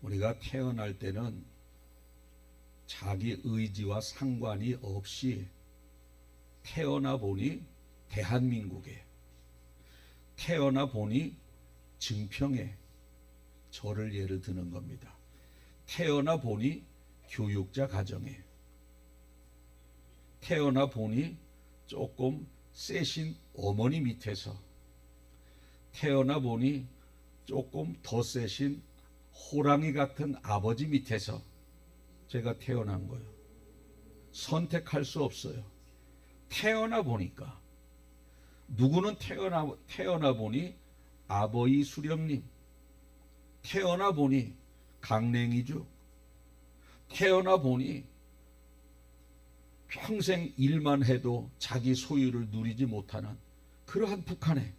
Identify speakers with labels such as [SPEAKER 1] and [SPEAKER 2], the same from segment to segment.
[SPEAKER 1] 우리가 태어날 때는 자기 의지와 상관이 없이 태어나 보니 대한민국에, 태어나 보니 증평에, 저를 예를 드는 겁니다. 태어나 보니 교육자 가정에, 태어나 보니 조금 세신 어머니 밑에서, 태어나 보니 조금 더 세신 호랑이 같은 아버지 밑에서 제가 태어난 거예요. 선택할 수 없어요. 태어나 보니까. 누구는 태어나 보니 아버지 수령님, 태어나 보니 강냉이주, 태어나 보니 평생 일만 해도 자기 소유를 누리지 못하는 그러한 북한에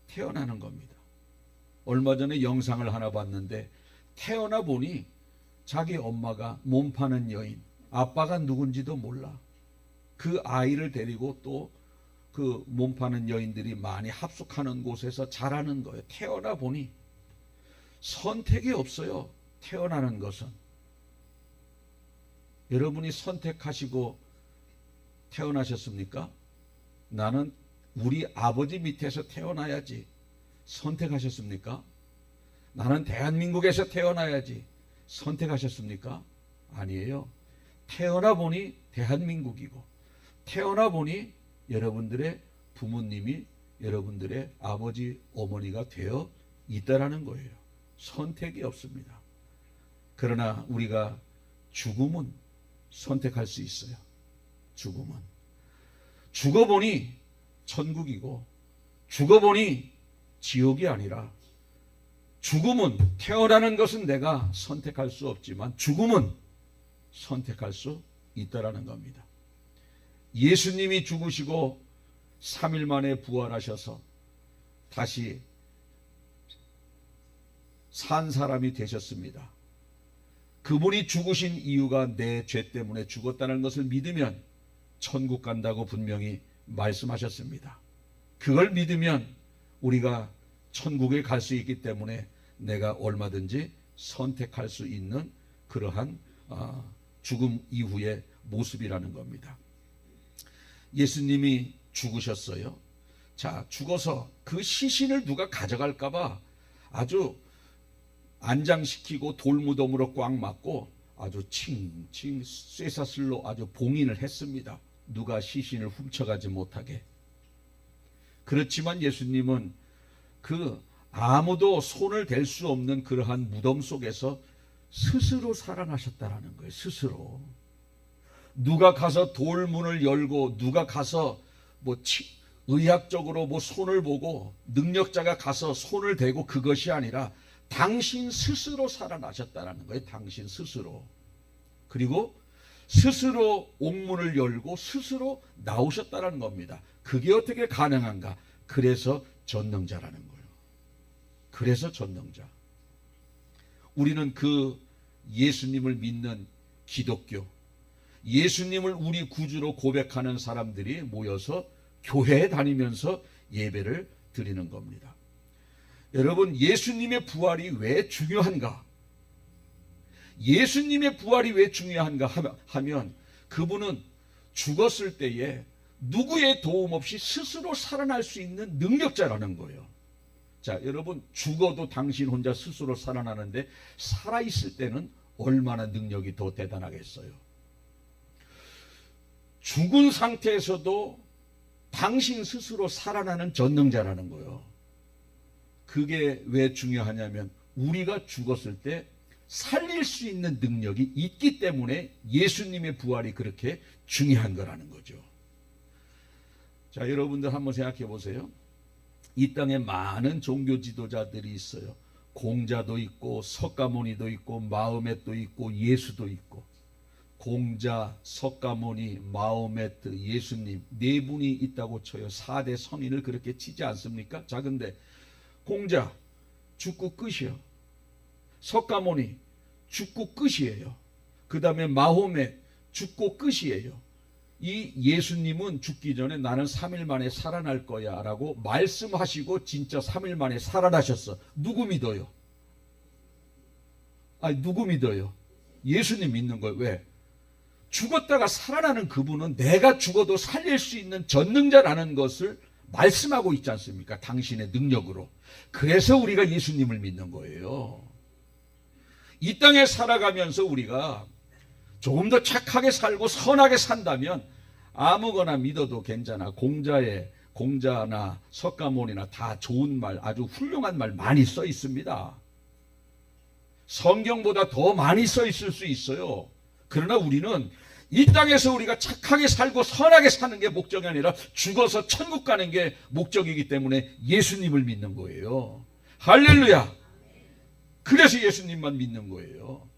[SPEAKER 1] 태어나는 겁니다. 얼마 전에 영상을 하나 봤는데 태어나 보니 자기 엄마가 몸 파는 여인, 아빠가 누군지도 몰라. 그 아이를 데리고 또 그 몸 파는 여인들이 많이 합숙하는 곳에서 자라는 거예요. 태어나 보니 선택이 없어요. 태어나는 것은. 여러분이 선택하시고 태어나셨습니까? 나는 우리 아버지 밑에서 태어나야지. 선택하셨습니까? 나는 대한민국에서 태어나야지. 선택하셨습니까? 아니에요. 태어나 보니 대한민국이고, 태어나 보니 여러분들의 부모님이 여러분들의 아버지, 어머니가 되어 있다라는 거예요. 선택이 없습니다. 그러나 우리가 죽음은 선택할 수 있어요. 죽음은. 죽어보니 천국이고, 죽어보니 지옥이 아니라, 죽음은, 태어나는 것은 내가 선택할 수 없지만 죽음은 선택할 수 있다라는 겁니다. 예수님이 죽으시고 3일 만에 부활하셔서 다시 산 사람이 되셨습니다. 그분이 죽으신 이유가 내 죄 때문에 죽었다는 것을 믿으면 천국 간다고 분명히 말씀하셨습니다. 그걸 믿으면 우리가 천국에 갈 수 있기 때문에 내가 얼마든지 선택할 수 있는 그러한 죽음 이후의 모습이라는 겁니다. 예수님이 죽으셨어요. 자, 죽어서 그 시신을 누가 가져갈까봐 아주 안장시키고 돌무덤으로 꽉 막고 아주 칭칭 쇠사슬로 아주 봉인을 했습니다. 누가 시신을 훔쳐가지 못하게. 그렇지만 예수님은 그 아무도 손을 댈 수 없는 그러한 무덤 속에서 스스로 살아나셨다라는 거예요. 스스로. 누가 가서 돌문을 열고, 누가 가서 의학적으로 손을 보고, 능력자가 가서 손을 대고, 그것이 아니라 당신 스스로 살아나셨다라는 거예요. 당신 스스로. 그리고 스스로 옥문을 열고 스스로 나오셨다라는 겁니다. 그게 어떻게 가능한가? 그래서 전능자라는 거예요. 그래서 전능자. 우리는 그 예수님을 믿는 기독교, 예수님을 우리 구주로 고백하는 사람들이 모여서 교회에 다니면서 예배를 드리는 겁니다. 여러분, 예수님의 부활이 왜 중요한가? 예수님의 부활이 왜 중요한가 하면 그분은 죽었을 때에 누구의 도움 없이 스스로 살아날 수 있는 능력자라는 거예요. 자, 여러분, 죽어도 당신 혼자 스스로 살아나는데 살아있을 때는 얼마나 능력이 더 대단하겠어요. 죽은 상태에서도 당신 스스로 살아나는 전능자라는 거예요. 그게 왜 중요하냐면 우리가 죽었을 때 살릴 수 있는 능력이 있기 때문에 예수님의 부활이 그렇게 중요한 거라는 거죠. 자, 여러분들 한번 생각해 보세요. 이 땅에 많은 종교 지도자들이 있어요. 공자도 있고 석가모니도 있고 마호멧도 있고 예수도 있고. 공자, 석가모니, 마호메트, 예수님 네 분이 있다고 쳐요. 4대 성인을 그렇게 치지 않습니까? 자, 근데 공자 죽고 끝이요. 석가모니 죽고 끝이에요. 그 다음에 마호메 죽고 끝이에요. 이 예수님은 죽기 전에 나는 3일 만에 살아날 거야 라고 말씀하시고 진짜 3일 만에 살아나셨어. 누구 믿어요? 누구 믿어요? 예수님 믿는 거예요. 왜? 죽었다가 살아나는 그분은 내가 죽어도 살릴 수 있는 전능자라는 것을 말씀하고 있지 않습니까? 당신의 능력으로. 그래서 우리가 예수님을 믿는 거예요. 이 땅에 살아가면서 우리가 조금 더 착하게 살고 선하게 산다면 아무거나 믿어도 괜찮아. 공자나 석가모니나 다 좋은 말, 아주 훌륭한 말 많이 써 있습니다. 성경보다 더 많이 써 있을 수 있어요. 그러나 우리는 이 땅에서 우리가 착하게 살고 선하게 사는 게 목적이 아니라 죽어서 천국 가는 게 목적이기 때문에 예수님을 믿는 거예요. 할렐루야. 그래서 예수님만 믿는 거예요.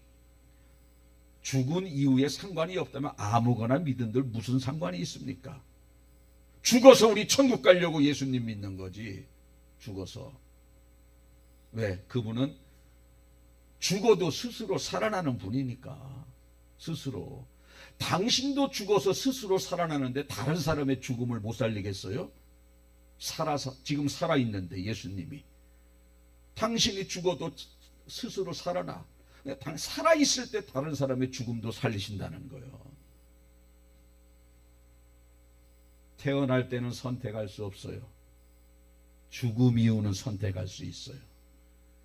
[SPEAKER 1] 죽은 이후에 상관이 없다면 아무거나 믿은들 무슨 상관이 있습니까? 죽어서 우리 천국 가려고 예수님 믿는 거지. 죽어서. 왜? 그분은 죽어도 스스로 살아나는 분이니까. 스스로. 당신도 죽어서 스스로 살아나는데 다른 사람의 죽음을 못 살리겠어요? 지금 살아있는데 예수님이. 당신이 죽어도 스스로 살아나. 살아있을 때 다른 사람의 죽음도 살리신다는 거예요. 태어날 때는 선택할 수 없어요. 죽음 이후는 선택할 수 있어요.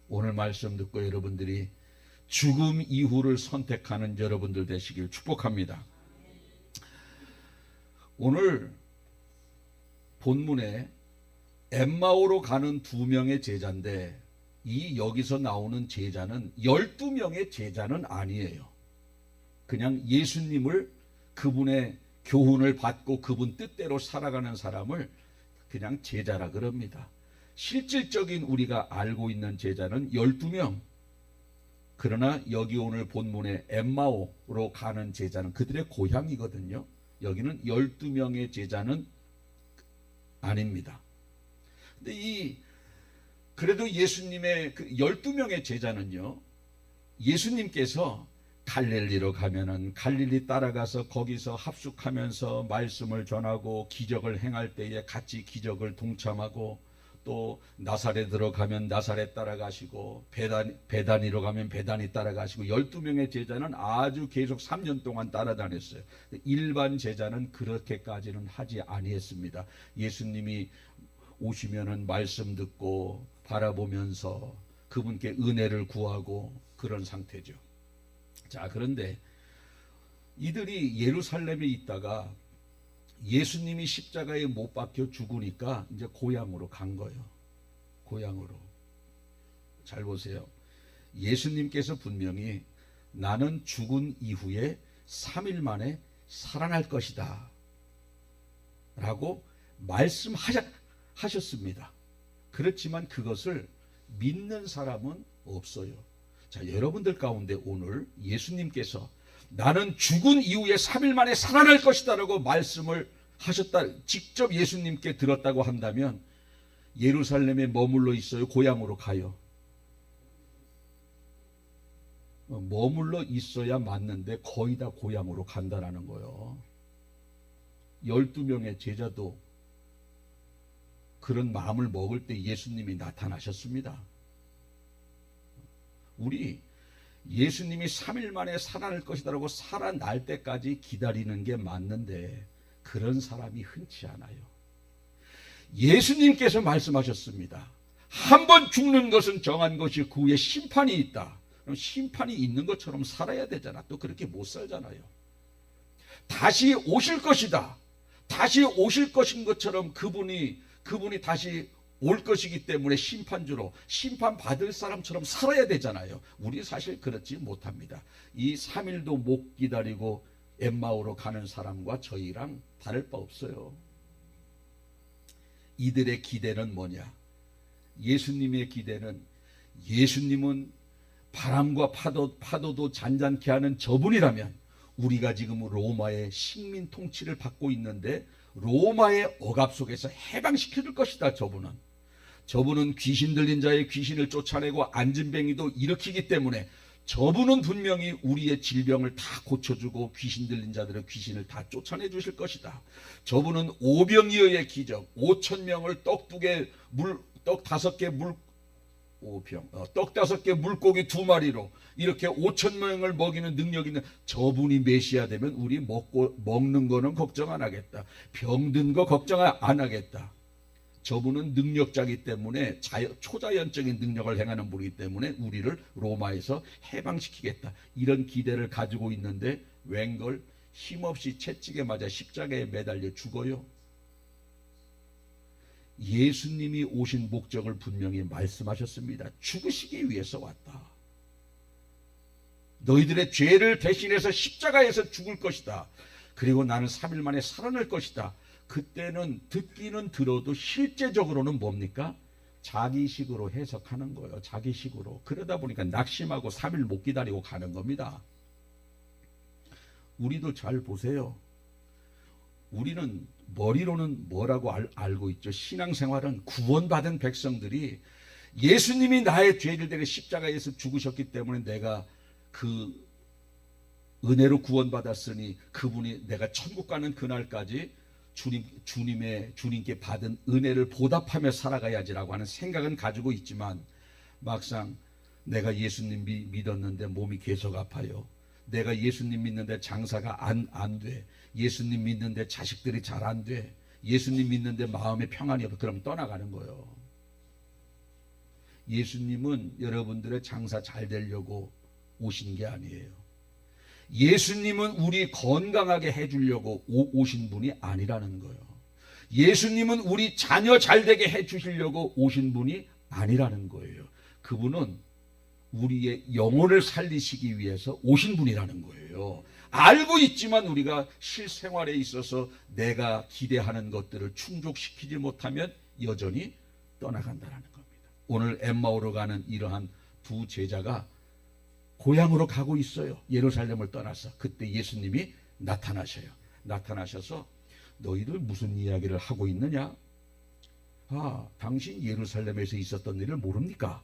[SPEAKER 1] 오늘 말씀 듣고 여러분들이 죽음 이후를 선택하는 여러분들 되시길 축복합니다. 오늘 본문에 엠마오로 가는 2명의 제자인데 이 여기서 나오는 제자는 12명의 제자는 아니에요. 그냥 예수님을 그분의 교훈을 받고 그분 뜻대로 살아가는 사람을 그냥 제자라 그럽니다. 실질적인 우리가 알고 있는 제자는 12명. 그러나 여기 오늘 본문에 엠마오로 가는 제자는 그들의 고향이거든요. 여기는 12명의 제자는 아닙니다. 근데 그래도 예수님의 그 12명의 제자는요, 예수님께서 갈릴리로 가면은 갈릴리 따라가서 거기서 합숙하면서 말씀을 전하고 기적을 행할 때에 같이 기적을 동참하고, 또 나사렛으로 가면 나사렛 따라가시고 베다니로 가면 베다니 따라가시고 12명의 제자는 아주 계속 3년 동안 따라다녔어요. 일반 제자는 그렇게까지는 하지 아니했습니다. 예수님이 오시면은 말씀 듣고 바라보면서 그분께 은혜를 구하고 그런 상태죠. 자, 그런데 이들이 예루살렘에 있다가 예수님이 십자가에 못 박혀 죽으니까 이제 고향으로 간 거예요. 고향으로. 잘 보세요. 예수님께서 분명히 나는 죽은 이후에 3일 만에 살아날 것이다 라고 말씀하셨습니다. 그렇지만 그것을 믿는 사람은 없어요. 자, 여러분들 가운데 오늘 예수님께서 나는 죽은 이후에 3일 만에 살아날 것이다 라고 말씀을 하셨다, 직접 예수님께 들었다고 한다면 예루살렘에 머물러 있어요? 고향으로 가요? 머물러 있어야 맞는데 거의 다 고향으로 간다라는 거예요. 12명의 제자도 그런 마음을 먹을 때 예수님이 나타나셨습니다. 우리 예수님이 3일 만에 살아날 것이다라고 살아날 때까지 기다리는 게 맞는데 그런 사람이 흔치 않아요. 예수님께서 말씀하셨습니다. 한 번 죽는 것은 정한 것이 그 후에 심판이 있다. 그럼 심판이 있는 것처럼 살아야 되잖아. 또 그렇게 못 살잖아요. 다시 오실 것이다. 다시 오실 것인 것처럼 그분이 다시 올 것이기 때문에 심판주로 심판받을 사람처럼 살아야 되잖아요. 우리 사실 그렇지 못합니다. 이 3일도 못 기다리고 엠마오로 가는 사람과 저희랑 다를 바 없어요. 이들의 기대는 뭐냐? 예수님의 기대는, 예수님은 바람과 파도도 잔잔케 하는 저분이라면 우리가 지금 로마의 식민 통치를 받고 있는데 로마의 억압 속에서 해방시켜 줄 것이다. 저분은 귀신 들린 자의 귀신을 쫓아내고 안진뱅이도 일으키기 때문에 저분은 분명히 우리의 질병을 다 고쳐주고 귀신 들린 자들의 귀신을 다 쫓아내 주실 것이다. 저분은 오병이어의 기적, 5,000명을 떡 5개 물 떡 5개 물고기 2마리로 이렇게 5,000명을 먹이는 능력 있는 저분이 메시아 되면 우리 먹는 거는 걱정 안 하겠다. 병든 거 걱정 안 하겠다. 저분은 능력자이기 때문에 초자연적인 능력을 행하는 분이기 때문에 우리를 로마에서 해방시키겠다. 이런 기대를 가지고 있는데 웬걸 힘없이 채찍에 맞아 십자가에 매달려 죽어요. 예수님이 오신 목적을 분명히 말씀하셨습니다. 죽으시기 위해서 왔다. 너희들의 죄를 대신해서 십자가에서 죽을 것이다. 그리고 나는 3일 만에 살아날 것이다. 그때는 듣기는 들어도 실제적으로는 뭡니까? 자기식으로 해석하는 거예요. 자기식으로. 그러다 보니까 낙심하고 3일 못 기다리고 가는 겁니다. 우리도 잘 보세요. 우리는 머리로는 뭐라고 알고 있죠? 신앙생활은 구원받은 백성들이 예수님이 나의 죄를 대려 십자가에서 죽으셨기 때문에 내가 그 은혜로 구원받았으니 그분이 내가 천국 가는 그날까지 주님께 받은 은혜를 보답하며 살아가야지라고 하는 생각은 가지고 있지만 막상 내가 예수님 믿었는데 몸이 계속 아파요. 내가 예수님 믿는데 장사가 안 돼. 예수님 믿는데 자식들이 잘 안 돼. 예수님 믿는데 마음에 평안이 없어. 그럼 떠나가는 거예요. 예수님은 여러분들의 장사 잘 되려고 오신 게 아니에요. 예수님은 우리 건강하게 해주려고 오신 분이 아니라는 거예요. 예수님은 우리 자녀 잘 되게 해주시려고 오신 분이 아니라는 거예요. 그분은 우리의 영혼을 살리시기 위해서 오신 분이라는 거예요. 알고 있지만 우리가 실생활에 있어서 내가 기대하는 것들을 충족시키지 못하면 여전히 떠나간다는 겁니다. 오늘 엠마오로 가는 이러한 두 제자가 고향으로 가고 있어요. 예루살렘을 떠나서. 그때 예수님이 나타나셔서 너희들 무슨 이야기를 하고 있느냐? 당신 예루살렘에서 있었던 일을 모릅니까?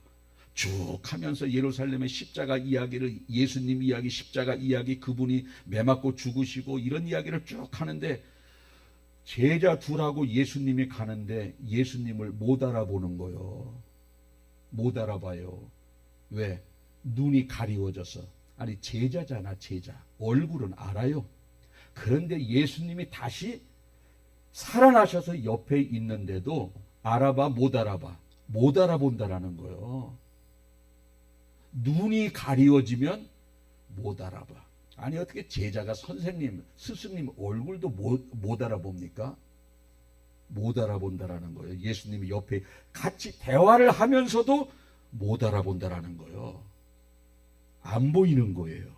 [SPEAKER 1] 쭉 하면서 예루살렘의 십자가 이야기를, 예수님 이야기, 십자가 이야기, 그분이 매 맞고 죽으시고 이런 이야기를 쭉 하는데 제자 둘하고 예수님이 가는데 예수님을 못 알아보는 거예요. 못 알아봐요. 왜? 눈이 가리워져서. 아니 제자잖아, 제자. 얼굴은 알아요. 그런데 예수님이 다시 살아나셔서 옆에 있는데도 못 알아본다라는 거예요. 눈이 가리워지면 못 알아봐. 아니 어떻게 제자가 선생님, 스승님 얼굴도 못 알아봅니까? 못 알아본다라는 거예요. 예수님이 옆에 같이 대화를 하면서도 못 알아본다라는 거예요. 안 보이는 거예요.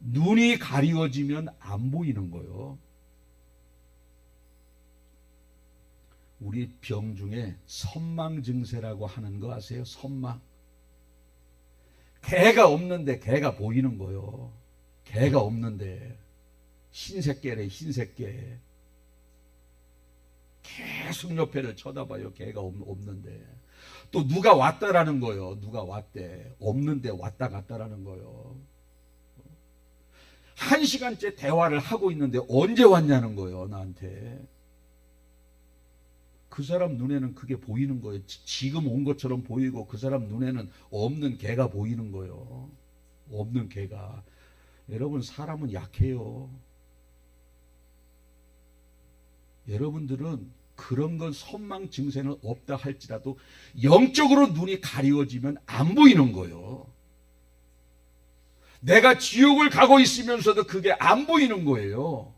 [SPEAKER 1] 눈이 가리워지면 안 보이는 거예요. 우리 병 중에 선망 증세라고 하는 거 아세요? 선망. 개가 없는데 개가 보이는 거요. 개가 없는데 흰색개래, 흰색개. 계속 옆에를 쳐다봐요. 개가 없는데. 또 누가 왔다라는 거요. 누가 왔대. 없는데 왔다 갔다라는 거요. 1시간째 대화를 하고 있는데 언제 왔냐는 거예요. 나한테. 그 사람 눈에는 그게 보이는 거예요. 지금 온 것처럼 보이고 그 사람 눈에는 없는 개가 보이는 거예요. 없는 개가. 여러분 사람은 약해요. 여러분들은 그런 건 선망 증세는 없다 할지라도 영적으로 눈이 가리워지면 안 보이는 거예요. 내가 지옥을 가고 있으면서도 그게 안 보이는 거예요.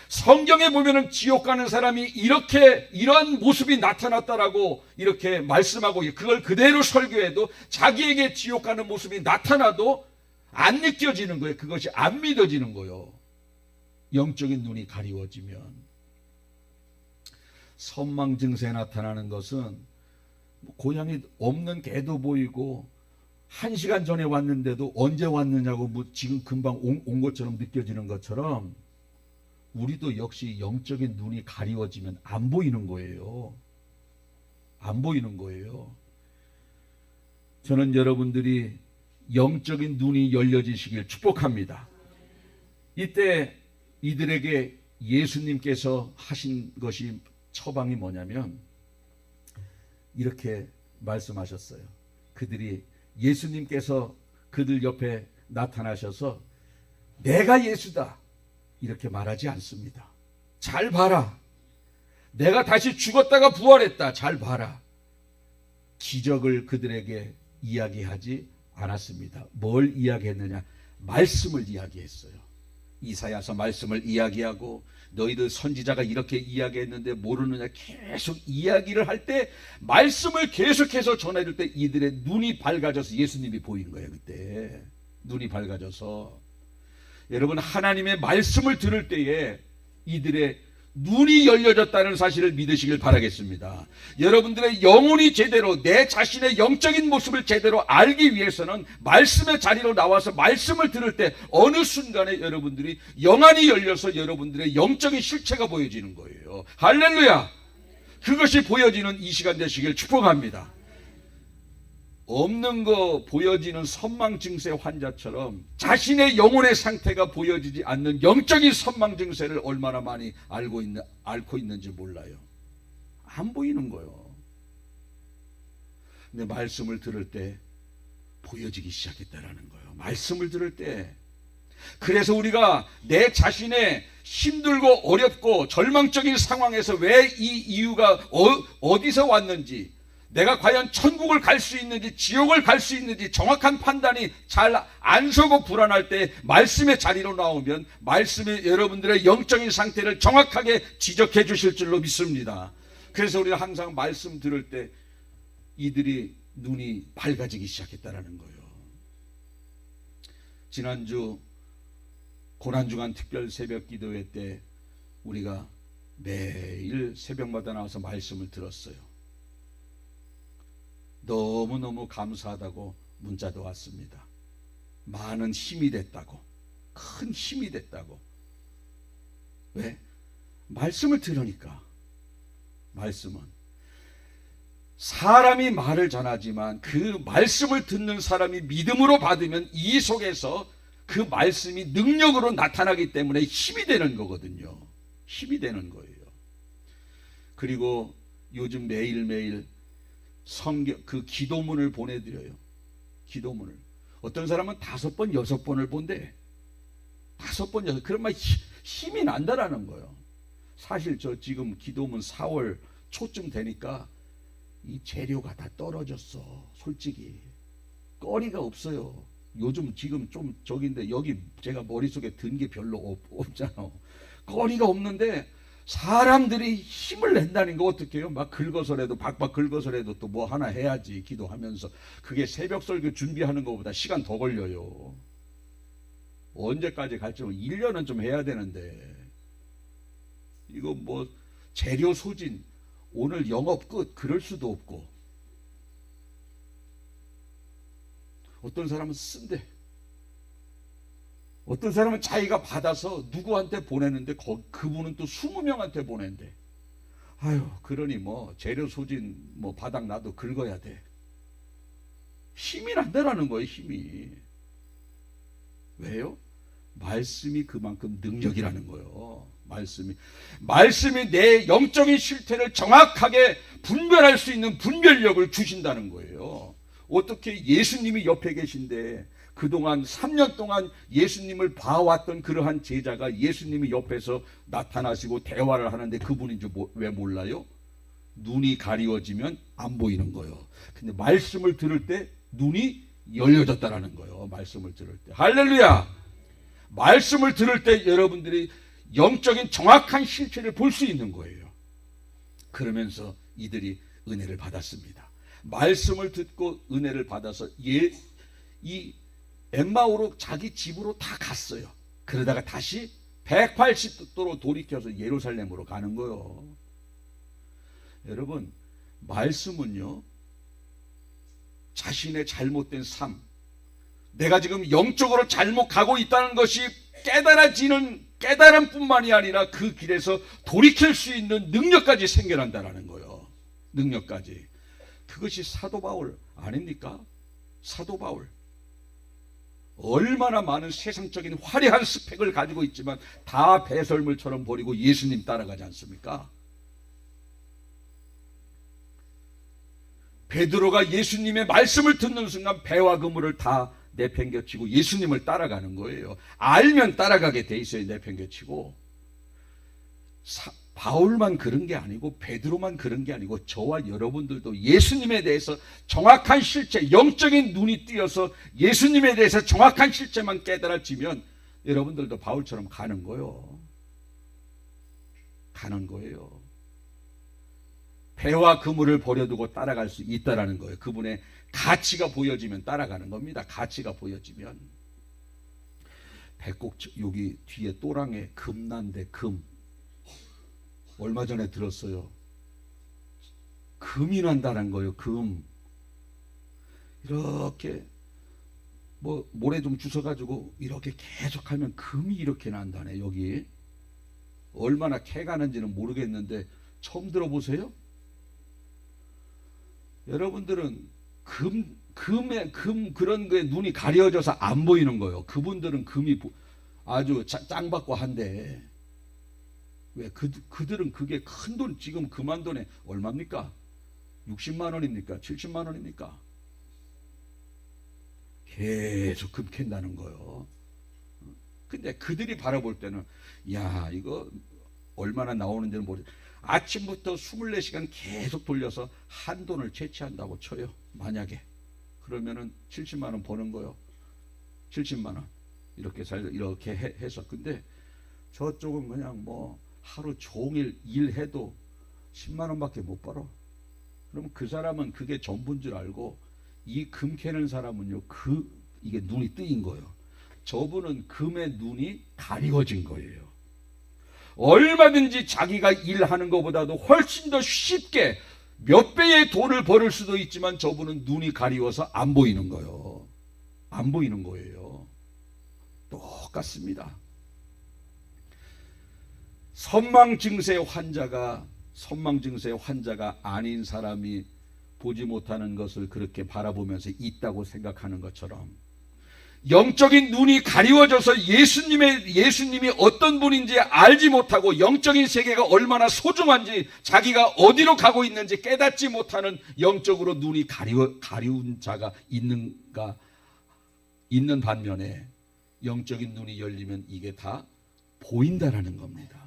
[SPEAKER 1] 성경에 보면은 지옥 가는 사람이 이러한 모습이 나타났다라고 이렇게 말씀하고 그걸 그대로 설교해도 자기에게 지옥 가는 모습이 나타나도 안 느껴지는 거예요. 그것이 안 믿어지는 거예요. 영적인 눈이 가리워지면. 선망 증세에 나타나는 것은 고향이 없는 개도 보이고 1시간 전에 왔는데도 언제 왔느냐고 지금 금방 온 것처럼 느껴지는 것처럼 우리도 역시 영적인 눈이 가리워지면 안 보이는 거예요. 안 보이는 거예요. 저는 여러분들이 영적인 눈이 열려지시길 축복합니다. 이때 이들에게 예수님께서 하신 것이 처방이 뭐냐면 이렇게 말씀하셨어요. 그들이 예수님께서 그들 옆에 나타나셔서 내가 예수다 이렇게 말하지 않습니다. 잘 봐라. 내가 다시 죽었다가 부활했다. 잘 봐라. 기적을 그들에게 이야기하지 않았습니다. 뭘 이야기했느냐? 말씀을 이야기했어요. 이사야서 말씀을 이야기하고 너희들 선지자가 이렇게 이야기했는데 모르느냐 계속 이야기를 할 때 말씀을 계속해서 전해줄 때 이들의 눈이 밝아져서 예수님이 보이는 거예요. 그때 눈이 밝아져서 여러분 하나님의 말씀을 들을 때에 이들의 눈이 열려졌다는 사실을 믿으시길 바라겠습니다. 여러분들의 영혼이 제대로 내 자신의 영적인 모습을 제대로 알기 위해서는 말씀의 자리로 나와서 말씀을 들을 때 어느 순간에 여러분들이 영안이 열려서 여러분들의 영적인 실체가 보여지는 거예요. 할렐루야! 그것이 보여지는 이 시간 되시길 축복합니다. 없는 거 보여지는 선망 증세 환자처럼 자신의 영혼의 상태가 보여지지 않는 영적인 선망 증세를 얼마나 많이 앓고 있는지 몰라요. 안 보이는 거예요. 근데 말씀을 들을 때 보여지기 시작했다라는 거예요. 말씀을 들을 때. 그래서 우리가 내 자신의 힘들고 어렵고 절망적인 상황에서 왜 이 이유가 어디서 왔는지, 내가 과연 천국을 갈 수 있는지 지옥을 갈 수 있는지 정확한 판단이 잘 안 서고 불안할 때 말씀의 자리로 나오면 말씀이 여러분들의 영적인 상태를 정확하게 지적해 주실 줄로 믿습니다. 그래서 우리가 항상 말씀 들을 때 이들이 눈이 밝아지기 시작했다는 거예요. 지난주 고난주간 특별 새벽 기도회 때 우리가 매일 새벽마다 나와서 말씀을 들었어요. 너무너무 감사하다고 문자도 왔습니다. 많은 힘이 됐다고, 큰 힘이 됐다고. 왜? 말씀을 들으니까. 말씀은 사람이 말을 전하지만 그 말씀을 듣는 사람이 믿음으로 받으면 이 속에서 그 말씀이 능력으로 나타나기 때문에 힘이 되는 거거든요. 힘이 되는 거예요. 그리고 요즘 매일매일 성경 그 기도문을 보내드려요. 기도문을 어떤 사람은 5번 6번을 본대. 5번 6번. 그러면 힘이 난다라는 거예요. 사실 저 지금 기도문 4월 초쯤 되니까 이 재료가 다 떨어졌어. 솔직히 거리가 없어요. 요즘 지금 좀 저긴데 여기 제가 머릿속에 든 게 별로 없잖아. 거리가 없는데 사람들이 힘을 낸다는 거 어떻게 해요? 막 긁어서라도 박박 긁어서라도 또 뭐 하나 해야지 기도하면서. 그게 새벽 설교 준비하는 것보다 시간 더 걸려요. 언제까지 갈지 1년은 좀 해야 되는데 이거 뭐 재료 소진 오늘 영업 끝 그럴 수도 없고. 어떤 사람은 쓴대. 어떤 사람은 자기가 받아서 누구한테 보내는데 그분은 또 20명한테 보낸대. 아유, 그러니 뭐 재료 소진 뭐 바닥 나도 긁어야 돼. 힘이 난다라는 거예요. 힘이. 왜요? 말씀이 그만큼 능력이라는 거예요. 말씀이 내 영적인 실태를 정확하게 분별할 수 있는 분별력을 주신다는 거예요. 어떻게 예수님이 옆에 계신데 그동안 3년 동안 예수님을 봐왔던 그러한 제자가 예수님이 옆에서 나타나시고 대화를 하는데 그분인지 왜 몰라요? 눈이 가리워지면 안 보이는 거예요. 근데 말씀을 들을 때 눈이 열려졌다라는 거예요. 말씀을 들을 때. 할렐루야! 말씀을 들을 때 여러분들이 영적인 정확한 실체를 볼 수 있는 거예요. 그러면서 이들이 은혜를 받았습니다. 말씀을 듣고 은혜를 받아서 이 엠마오로 자기 집으로 다 갔어요. 그러다가 다시 180도로 돌이켜서 예루살렘으로 가는 거예요. 여러분, 말씀은요, 자신의 잘못된 삶, 내가 지금 영적으로 잘못 가고 있다는 것이 깨달음뿐만이 아니라 그 길에서 돌이킬 수 있는 능력까지 생겨난다는 거예요. 능력까지. 그것이 사도 바울 아닙니까? 사도 바울. 얼마나 많은 세상적인 화려한 스펙을 가지고 있지만 다 배설물처럼 버리고 예수님 따라가지 않습니까? 베드로가 예수님의 말씀을 듣는 순간 배와 그물을 다 내팽개치고 예수님을 따라가는 거예요. 알면 따라가게 돼 있어요. 내팽개치고. 바울만 그런 게 아니고 베드로만 그런 게 아니고 저와 여러분들도 예수님에 대해서 정확한 실체, 영적인 눈이 띄어서 예수님에 대해서 정확한 실체만 깨달아지면 여러분들도 바울처럼 가는 거예요. 가는 거예요. 배와 그물을 버려두고 따라갈 수 있다라는 거예요. 그분의 가치가 보여지면 따라가는 겁니다. 가치가 보여지면. 백곡 여기 뒤에 또랑에 금난데 금. 얼마 전에 들었어요. 금이 난다는 거예요. 금. 이렇게 뭐 모래 좀 주워가지고 이렇게 계속하면 금이 이렇게 난다네. 여기 얼마나 캐가는지는 모르겠는데 처음 들어보세요? 여러분들은 금 그런 거에 눈이 가려져서 안 보이는 거예요. 그분들은 금이 아주 짱받고 한데 왜 그들은 그게 큰 돈, 지금 금한 돈에 얼마입니까? 60만 원입니까? 70만 원입니까? 계속 금 캔다는 거예요. 근데 그들이 바라볼 때는 야 이거 얼마나 나오는지는 모르겠어요. 아침부터 24시간 계속 돌려서 한 돈을 채취한다고 쳐요. 만약에 그러면은 70만 원 버는 거요. 70만 원 이렇게 해서. 근데 저쪽은 그냥 뭐 하루 종일 일해도 10만 원밖에 못 벌어. 그럼 그 사람은 그게 전부인 줄 알고 이 금 캐는 사람은요 이게 눈이 뜨인 거예요. 저분은 금의 눈이 가리워진 거예요. 얼마든지 자기가 일하는 것보다도 훨씬 더 쉽게 몇 배의 돈을 벌을 수도 있지만 저분은 눈이 가리워서 안 보이는 거예요. 안 보이는 거예요. 똑같습니다. 선망 증세 환자가 아닌 사람이 보지 못하는 것을 그렇게 바라보면서 있다고 생각하는 것처럼 영적인 눈이 가리워져서 예수님이 어떤 분인지 알지 못하고 영적인 세계가 얼마나 소중한지 자기가 어디로 가고 있는지 깨닫지 못하는 영적으로 눈이 가리운 자가 있는 반면에 영적인 눈이 열리면 이게 다 보인다라는 겁니다.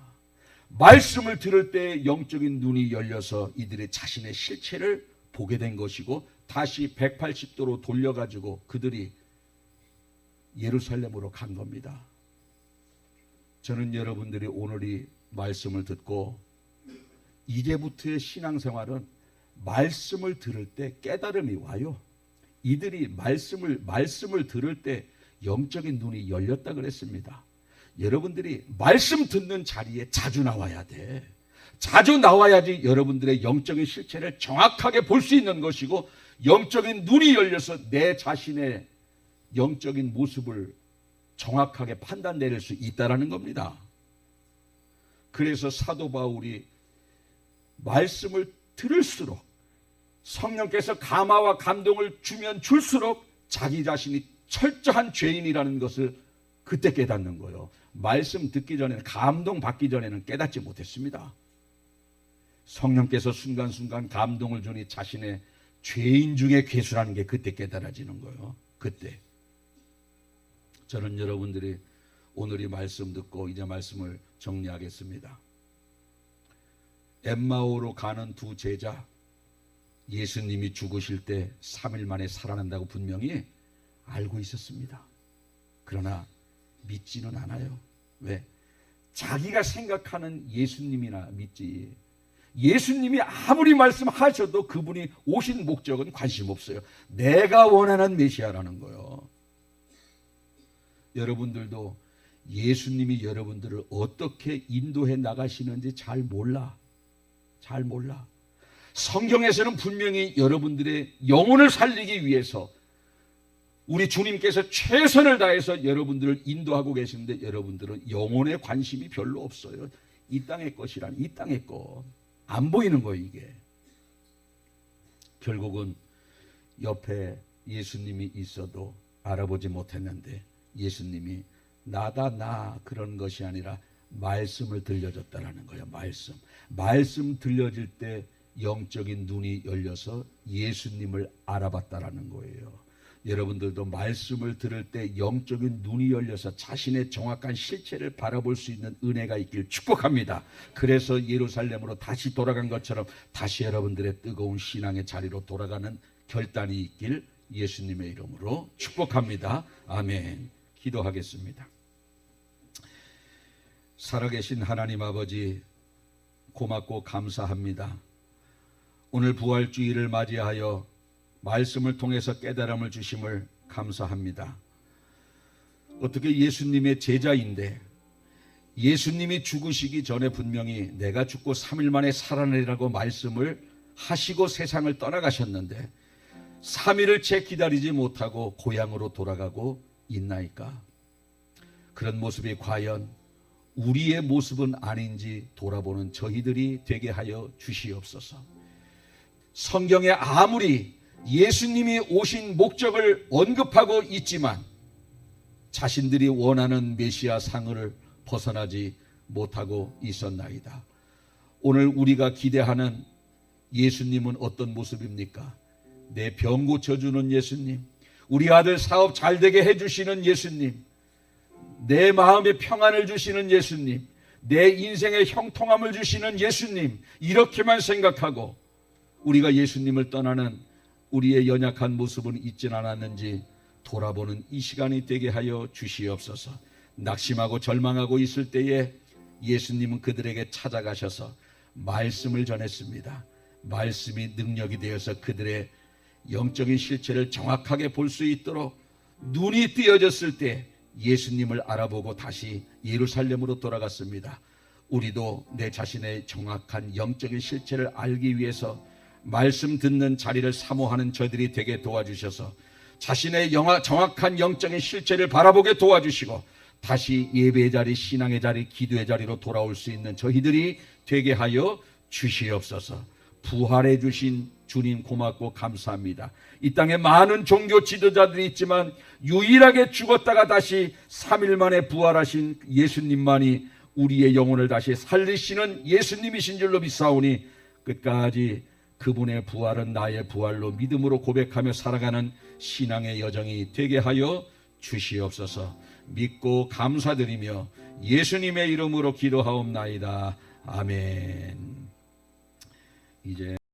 [SPEAKER 1] 말씀을 들을 때 영적인 눈이 열려서 이들의 자신의 실체를 보게 된 것이고 다시 180도로 돌려가지고 그들이 예루살렘으로 간 겁니다. 저는 여러분들이 오늘 이 말씀을 듣고 이제부터의 신앙생활은 말씀을 들을 때 깨달음이 와요. 이들이 말씀을 들을 때 영적인 눈이 열렸다 그랬습니다. 여러분들이 말씀 듣는 자리에 자주 나와야 돼. 자주 나와야지 여러분들의 영적인 실체를 정확하게 볼 수 있는 것이고 영적인 눈이 열려서 내 자신의 영적인 모습을 정확하게 판단 내릴 수 있다는 겁니다. 그래서 사도 바울이 말씀을 들을수록 성령께서 감화와 감동을 주면 줄수록 자기 자신이 철저한 죄인이라는 것을 그때 깨닫는 거예요. 말씀 듣기 전에는, 감동 받기 전에는 깨닫지 못했습니다. 성령께서 순간순간 감동을 주니 자신의 죄인 중에 괴수라는 게 그때 깨달아지는 거예요. 그때. 저는 여러분들이 오늘 이 말씀 듣고 이제 말씀을 정리하겠습니다. 엠마오로 가는 두 제자, 예수님이 죽으실 때 3일 만에 살아난다고 분명히 알고 있었습니다. 그러나 믿지는 않아요. 왜? 자기가 생각하는 예수님이나 믿지. 예수님이 아무리 말씀하셔도 그분이 오신 목적은 관심 없어요. 내가 원하는 메시아라는 거예요. 여러분들도 예수님이 여러분들을 어떻게 인도해 나가시는지 잘 몰라. 잘 몰라. 성경에서는 분명히 여러분들의 영혼을 살리기 위해서 우리 주님께서 최선을 다해서 여러분들을 인도하고 계시는데 여러분들은 영혼에 관심이 별로 없어요. 이 땅의 것이란 이 땅의 것. 안 보이는 거예요, 이게. 결국은 옆에 예수님이 있어도 알아보지 못했는데 예수님이 나다 나 그런 것이 아니라 말씀을 들려줬다라는 거예요. 말씀 들려질 때 영적인 눈이 열려서 예수님을 알아봤다라는 거예요. 여러분들도 말씀을 들을 때 영적인 눈이 열려서 자신의 정확한 실체를 바라볼 수 있는 은혜가 있길 축복합니다. 그래서 예루살렘으로 다시 돌아간 것처럼 다시 여러분들의 뜨거운 신앙의 자리로 돌아가는 결단이 있길 예수님의 이름으로 축복합니다. 아멘. 기도하겠습니다. 살아계신 하나님 아버지, 고맙고 감사합니다. 오늘 부활주의를 맞이하여 말씀을 통해서 깨달음을 주심을 감사합니다. 어떻게 예수님의 제자인데 예수님이 죽으시기 전에 분명히 내가 죽고 3일 만에 살아내리라고 말씀을 하시고 세상을 떠나가셨는데 3일을 채 기다리지 못하고 고향으로 돌아가고 있나이까? 그런 모습이 과연 우리의 모습은 아닌지 돌아보는 저희들이 되게 하여 주시옵소서. 성경에 아무리 예수님이 오신 목적을 언급하고 있지만 자신들이 원하는 메시아 상을 벗어나지 못하고 있었나이다. 오늘 우리가 기대하는 예수님은 어떤 모습입니까? 내 병 고쳐주는 예수님, 우리 아들 사업 잘 되게 해주시는 예수님, 내 마음에 평안을 주시는 예수님, 내 인생에 형통함을 주시는 예수님, 이렇게만 생각하고 우리가 예수님을 떠나는 우리의 연약한 모습은 있진 않았는지 돌아보는 이 시간이 되게 하여 주시옵소서. 낙심하고 절망하고 있을 때에 예수님은 그들에게 찾아가셔서 말씀을 전했습니다. 말씀이 능력이 되어서 그들의 영적인 실체를 정확하게 볼 수 있도록 눈이 띄어졌을 때 예수님을 알아보고 다시 예루살렘으로 돌아갔습니다. 우리도 내 자신의 정확한 영적인 실체를 알기 위해서 말씀 듣는 자리를 사모하는 저들이 되게 도와주셔서 자신의 정확한 영적인 실체를 바라보게 도와주시고 다시 예배의 자리, 신앙의 자리, 기도의 자리로 돌아올 수 있는 저희들이 되게 하여 주시옵소서. 부활해 주신 주님 고맙고 감사합니다. 이 땅에 많은 종교 지도자들이 있지만 유일하게 죽었다가 다시 3일 만에 부활하신 예수님만이 우리의 영혼을 다시 살리시는 예수님이신 줄로 믿사오니 끝까지 그분의 부활은 나의 부활로 믿음으로 고백하며 살아가는 신앙의 여정이 되게 하여 주시옵소서. 믿고 감사드리며 예수님의 이름으로 기도하옵나이다. 아멘. 이제